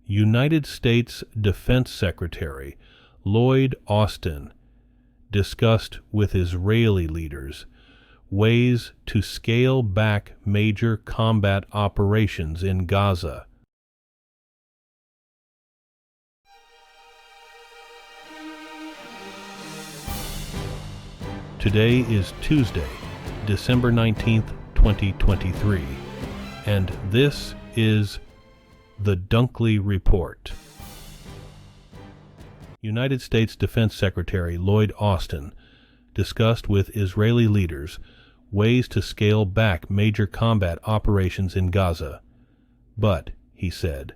United States Defense Secretary Lloyd discussed with Israeli leaders ways to scale back major combat operations in Gaza. Today is Tuesday, December 19th, 2023, and this is the Dunkley Report. United States Defense Secretary Lloyd Austin discussed with Israeli leaders ways to scale back major combat operations in Gaza. But, he said,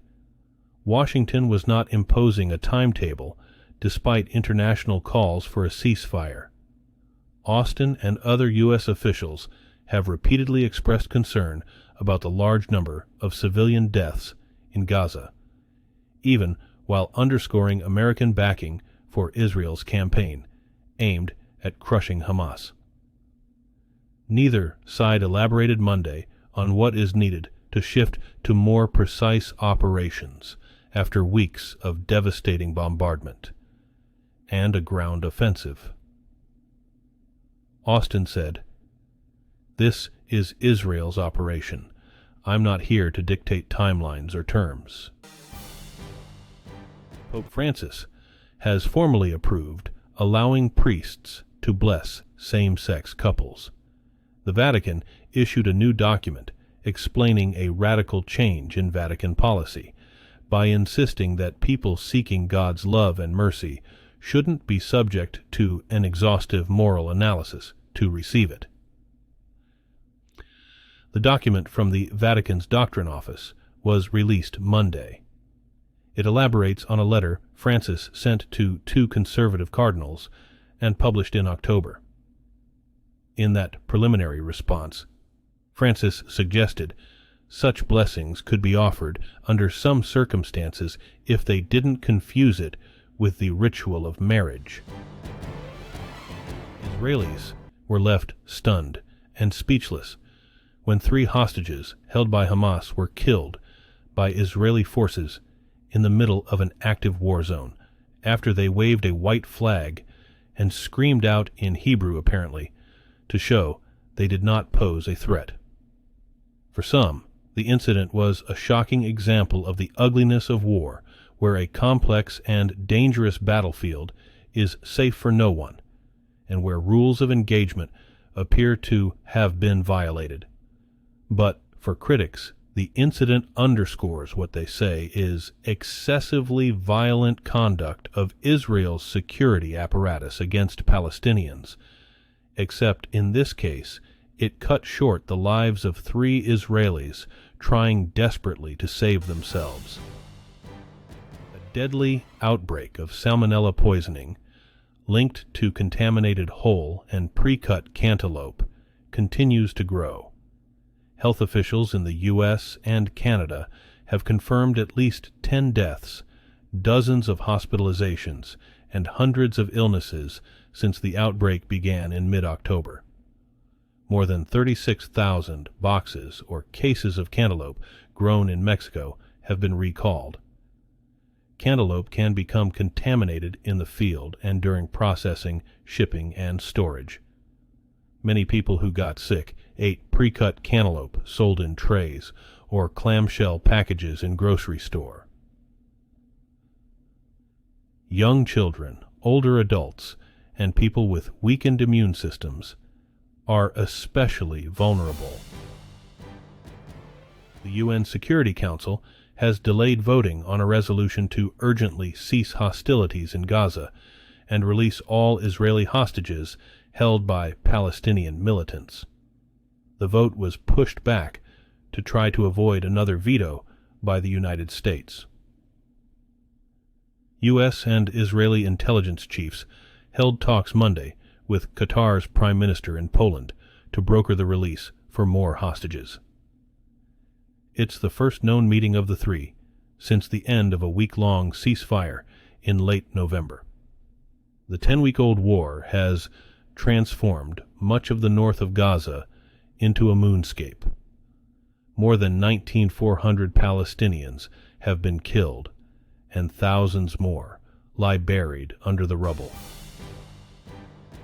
Washington was not imposing a timetable despite international calls for a ceasefire. Austin and other U.S. officials have repeatedly expressed concern about the large number of civilian deaths in Gaza, even while underscoring American backing for Israel's campaign aimed at crushing Hamas. Neither side elaborated Monday on what is needed to shift to more precise operations after weeks of devastating bombardment and a ground offensive. Austin said, "This is Israel's operation. I'm not here to dictate timelines or terms." Pope Francis has formally approved allowing priests to bless same-sex couples. The Vatican issued a new document explaining a radical change in Vatican policy by insisting that people seeking God's love and mercy shouldn't be subject to an exhaustive moral analysis to receive it. The document from the Vatican's Doctrine Office was released Monday. It elaborates on a letter Francis sent to two conservative cardinals and published in October. In that preliminary response, Francis suggested such blessings could be offered under some circumstances if they didn't confuse it with the ritual of marriage. Israelis were left stunned and speechless when 3 hostages held by Hamas were killed by Israeli forces in the middle of an active war zone after they waved a white flag and screamed out in Hebrew, apparently, to show they did not pose a threat. For some, the incident was a shocking example of the ugliness of war, where a complex and dangerous battlefield is safe for no one, and where rules of engagement appear to have been violated. But for critics, the incident underscores what they say is excessively violent conduct of Israel's security apparatus against Palestinians, except in this case it cut short the lives of 3 Israelis trying desperately to save themselves. A deadly outbreak of Salmonella poisoning, linked to contaminated whole and pre-cut cantaloupe, continues to grow. Health officials in the U.S. and Canada have confirmed at least 10 deaths, dozens of hospitalizations, and hundreds of illnesses since the outbreak began in mid-October. More than 36,000 boxes or cases of cantaloupe grown in Mexico have been recalled. Cantaloupe can become contaminated in the field and during processing, shipping, and storage. Many people who got sick ate pre-cut cantaloupe sold in trays or clamshell packages in grocery store. Young children, older adults, and people with weakened immune systems are especially vulnerable. The UN Security Council has delayed voting on a resolution to urgently cease hostilities in Gaza and release all Israeli hostages held by Palestinian militants. The vote was pushed back to try to avoid another veto by the United States. U.S. and Israeli intelligence chiefs held talks Monday with Qatar's prime minister in Poland to broker the release for more hostages. It's the first known meeting of the 3 since the end of a week-long ceasefire in late November. The 10-week-old war has transformed much of the north of Gaza into a moonscape. More than 19,400 Palestinians have been killed and thousands more lie buried under the rubble.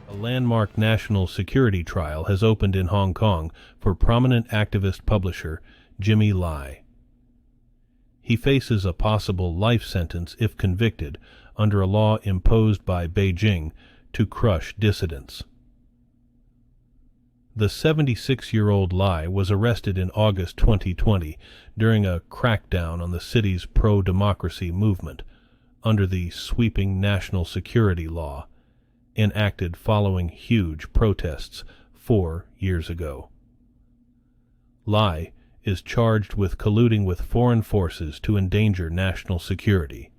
A landmark national security trial has opened in Hong Kong for prominent activist publisher Jimmy Lai. He faces a possible life sentence if convicted under a law imposed by Beijing to crush dissidents. The 76-year-old Lai was arrested in August 2020 during a crackdown on the city's pro-democracy movement under the sweeping national security law enacted following huge protests 4 years ago. Lai is charged with colluding with foreign forces to endanger national security.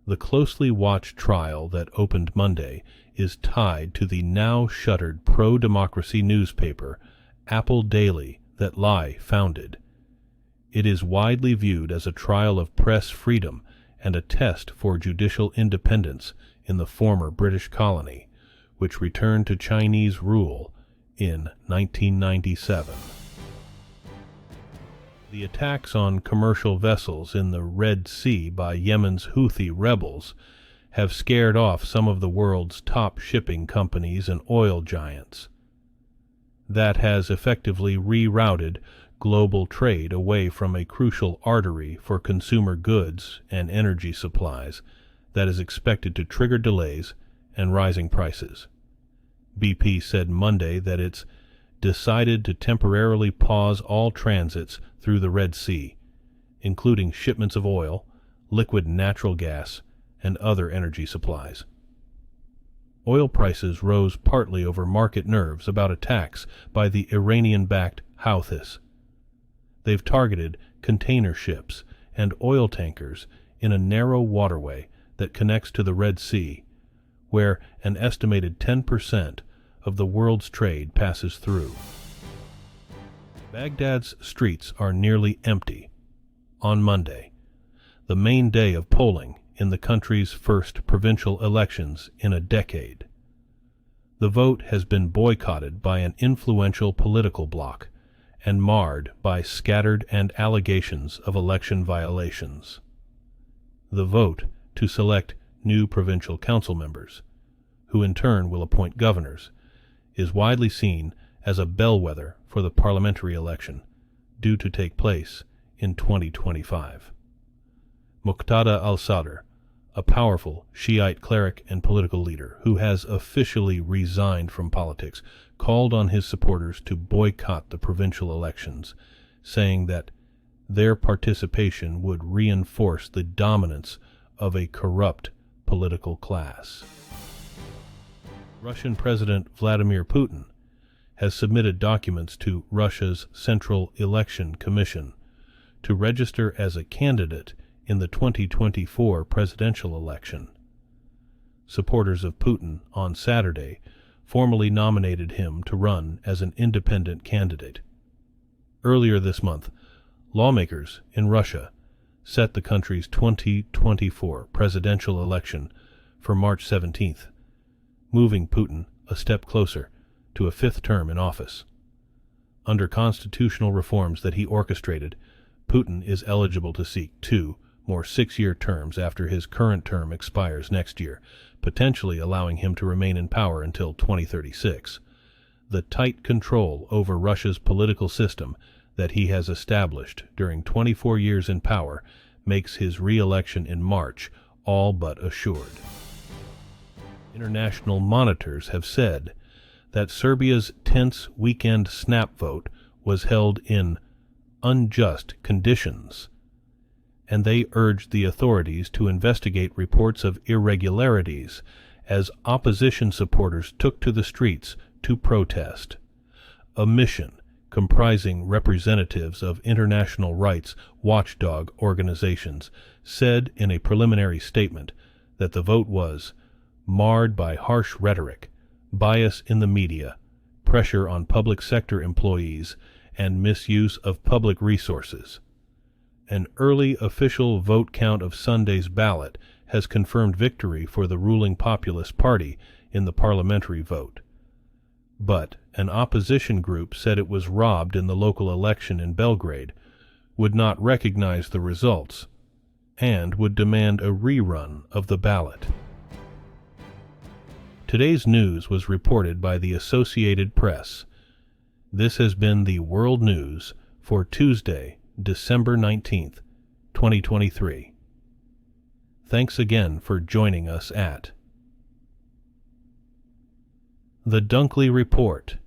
The closely watched trial that opened Monday is tied to the now-shuttered pro-democracy newspaper Apple Daily that Lai founded. It is widely viewed as a trial of press freedom and a test for judicial independence in the former British colony, which returned to Chinese rule in 1997. The attacks on commercial vessels in the Red Sea by Yemen's Houthi rebels have scared off some of the world's top shipping companies and oil giants. That has effectively rerouted global trade away from a crucial artery for consumer goods and energy supplies that is expected to trigger delays and rising prices. BP said Monday that it's decided to temporarily pause all transits through the Red Sea, including shipments of oil, liquid natural gas, and other energy supplies. Oil prices rose partly over market nerves about attacks by the Iranian-backed Houthis. They've targeted container ships and oil tankers in a narrow waterway that connects to the Red Sea, where an estimated 10% of the world's trade passes through. Baghdad's streets are nearly empty. On Monday, the main day of polling in the country's first provincial elections in a decade. The vote has been boycotted by an influential political bloc and marred by scattered and allegations of election violations. The vote to select new provincial council members, who in turn will appoint governors, is widely seen as a bellwether for the parliamentary election, due to take place in 2025. Muqtada al-Sadr, a powerful Shiite cleric and political leader who has officially resigned from politics, called on his supporters to boycott the provincial elections, saying that their participation would reinforce the dominance of a corrupt political class. Russian President Vladimir Putin has submitted documents to Russia's Central Election Commission to register as a candidate in the 2024 presidential election. Supporters of Putin on Saturday formally nominated him to run as an independent candidate. Earlier this month, lawmakers in Russia set the country's 2024 presidential election for March 17th, moving Putin a step closer to a fifth term in office. Under constitutional reforms that he orchestrated, Putin is eligible to seek 2 more 6-year terms after his current term expires next year, potentially allowing him to remain in power until 2036. The tight control over Russia's political system that he has established during 24 years in power makes his re-election in March all but assured. International monitors have said that Serbia's tense weekend snap vote was held in unjust conditions, and they urged the authorities to investigate reports of irregularities as opposition supporters took to the streets to protest. A mission comprising representatives of international rights watchdog organizations said in a preliminary statement that the vote was marred by harsh rhetoric, bias in the media, pressure on public sector employees, and misuse of public resources. An early official vote count of Sunday's ballot has confirmed victory for the ruling Populist Party in the parliamentary vote. But an opposition group said it was robbed in the local election in Belgrade, would not recognize the results, and would demand a rerun of the ballot. Today's news was reported by the Associated Press. This has been the World News for Tuesday, December 19th, 2023. Thanks again for joining us at The Dunkley Report.